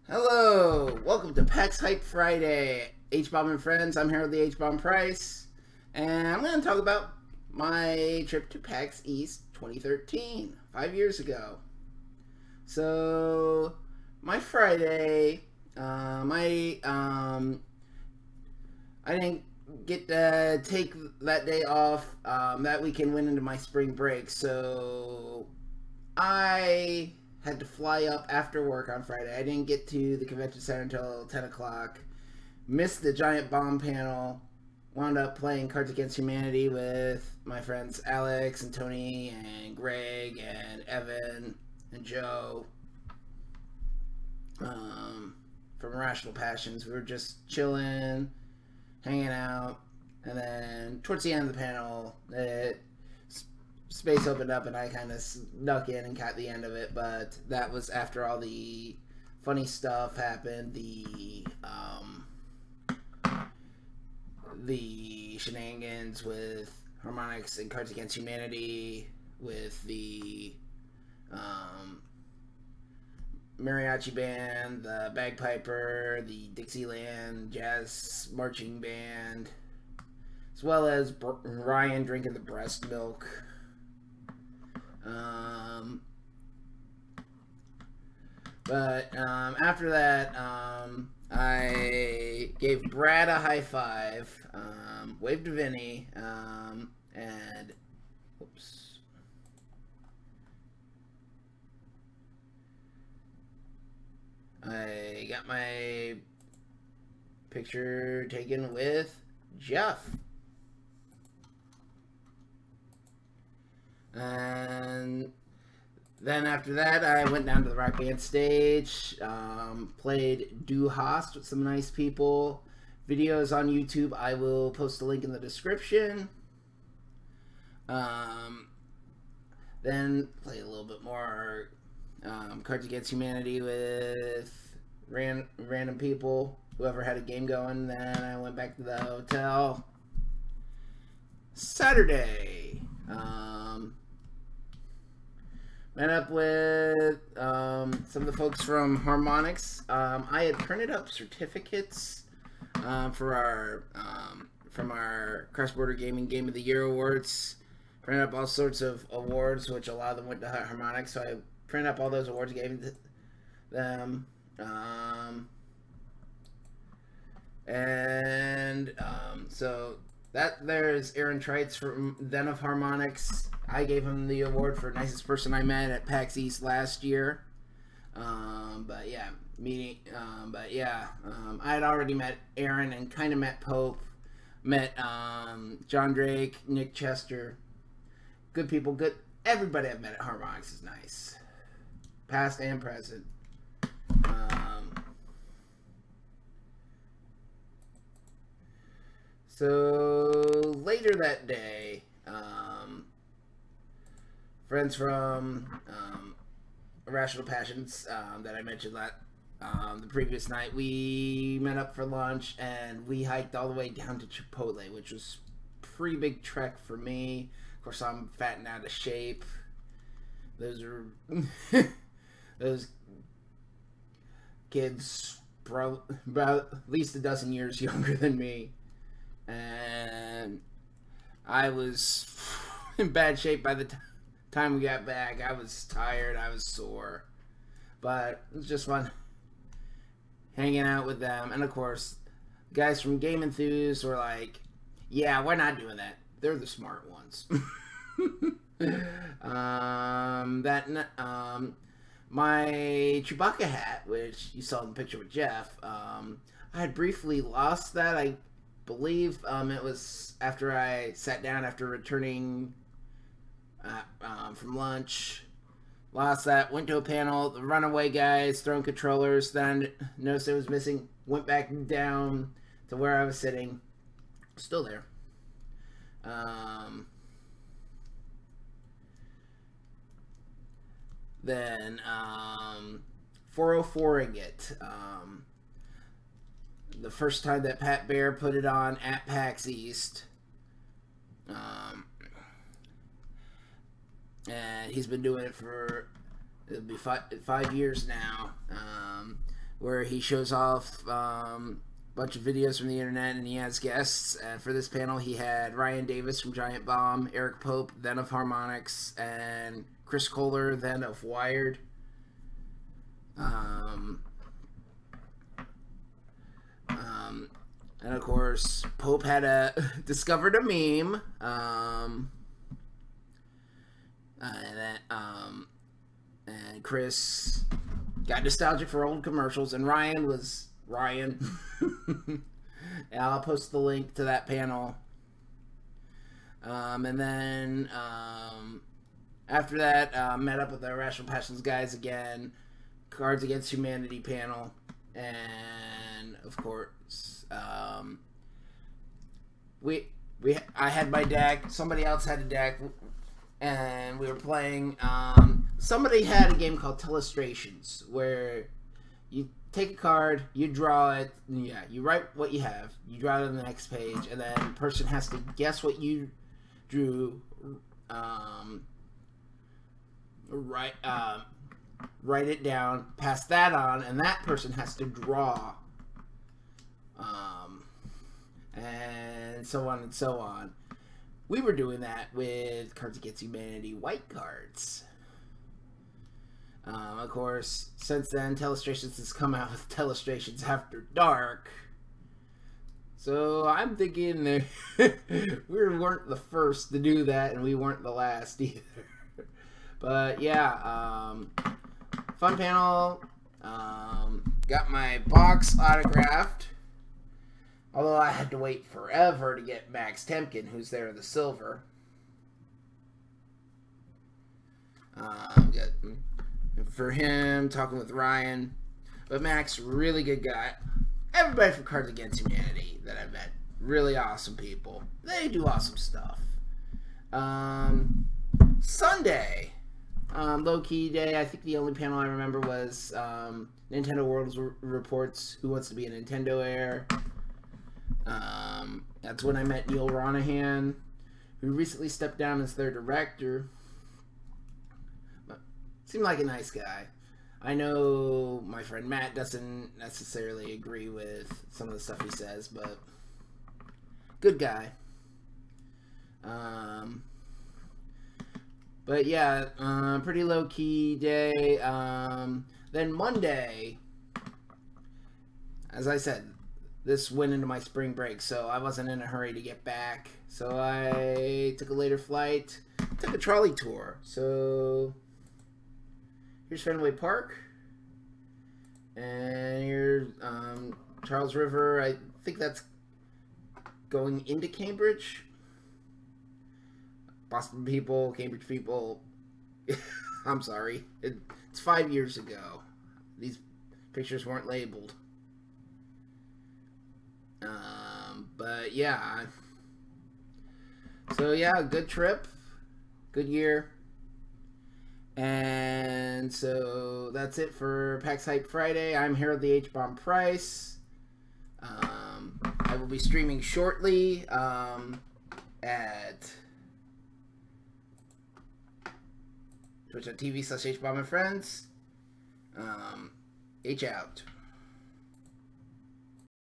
Hello, welcome to PAX Hype Friday. H-Bomb and friends, I'm here with the H-Bomb Price, and I'm going to talk about my trip to PAX East 2013, 5 years ago. So, my Friday, I didn't get to take that day off. That weekend went into my spring break, so I had to fly up after work on Friday. I didn't get to the convention center until 10 o'clock. Missed the giant bomb panel. Wound up playing Cards Against Humanity with my friends Alex and Tony and Greg and Evan and Joe from Irrational Passions. We were just chilling, hanging out, and then towards the end of the panel, space opened up and I kind of snuck in and caught the end of it, but that was after all the funny stuff happened, the shenanigans with Harmonix and Cards Against Humanity, with the mariachi band, the bagpiper, the Dixieland jazz marching band, as well as Ryan drinking the breast milk. After that, I gave Brad a high five, waved to Vinny, and whoops. I got my picture taken with Jeff. And then after that, I went down to the rock band stage, played Du Hast with some nice people. Videos on YouTube, I will post a link in the description. Then played a little bit more Cards Against Humanity with random people, whoever had a game going. Then I went back to the hotel. Saturday, met up with some of the folks from Harmonix. I had printed up certificates for our from our Cross Border Gaming Game of the Year awards. Printed up all sorts of awards, which a lot of them went to Harmonix. So I printed up all those awards, gave them, so that there's Aaron Trites from then of Harmonix. I gave him the award for nicest person I met at PAX East last year. I had already met Aaron and kind of met Pope, met John Drake, Nick Chester. Good people, good. Everybody I've met at Harmonix is nice, past and present. So later that day, friends from Irrational Passions that I mentioned the previous night, we met up for lunch and we hiked all the way down to Chipotle, which was a pretty big trek for me. Of course, I'm fat and out of shape. Those are those kids, about at least a dozen years younger than me. And I was in bad shape by the time we got back. I was tired, I was sore, but it was just fun hanging out with them. And of course, guys from Game Enthuse were like, yeah, we're not doing that. They're the smart ones. My Chewbacca hat, which you saw in the picture with Jeff, I had briefly lost that. I believe it was after I sat down after returning from lunch. Lost that, went to a panel, the runaway guys throwing controllers, then noticed it was missing, went back down to where I was sitting, still there. Then 404ing it. The first time that Pat Bear put it on at PAX East. And he's been doing it for it'll be 5 years now, where he shows off a bunch of videos from the internet, and he has guests. And for this panel, he had Ryan Davis from Giant Bomb, Eric Pope, then of Harmonix, and Chris Kohler, then of Wired. And of course, Pope had discovered a meme, and Chris got nostalgic for old commercials, and Ryan was Ryan. And I'll post the link to that panel. And then after that, met up with the Irrational Passions guys again, Cards Against Humanity panel, and of course, I had my deck, somebody else had a deck, and we were playing. Somebody had a game called Telestrations, where you take a card, you draw it, yeah, you write what you have, you draw it on the next page, and then the person has to guess what you drew, write it down, pass that on, and that person has to draw, and so on and so on. We were doing that with Cards Against Humanity white cards. Of course, since then, Telestrations has come out with Telestrations After Dark. So I'm thinking that we weren't the first to do that, and we weren't the last either. But yeah, fun panel. Got my box autographed. Although I had to wait forever to get Max Temkin, who's there in the silver. For him, talking with Ryan. But Max, really good guy. Everybody from Cards Against Humanity that I've met, really awesome people. They do awesome stuff. Sunday, low-key day. I think the only panel I remember was Nintendo World Reports Who Wants to Be a Nintendo Heir. That's when I met Neil Ronahan, who recently stepped down as their director. But seemed like a nice guy. I know my friend Matt doesn't necessarily agree with some of the stuff he says, but good guy. But yeah, pretty low-key day. Then Monday, as I said, this went into my spring break, so I wasn't in a hurry to get back. So I took a later flight, took a trolley tour. So here's Fenway Park, and here's Charles River. I think that's going into Cambridge. Boston people, Cambridge people. I'm sorry. It's 5 years ago. These pictures weren't labeled. But yeah. So yeah, good trip. Good year. And so that's it for PAX Hype Friday. I'm Harold the H-Bomb Price. I will be streaming shortly at twitch.tv/HBomb and Friends. H out.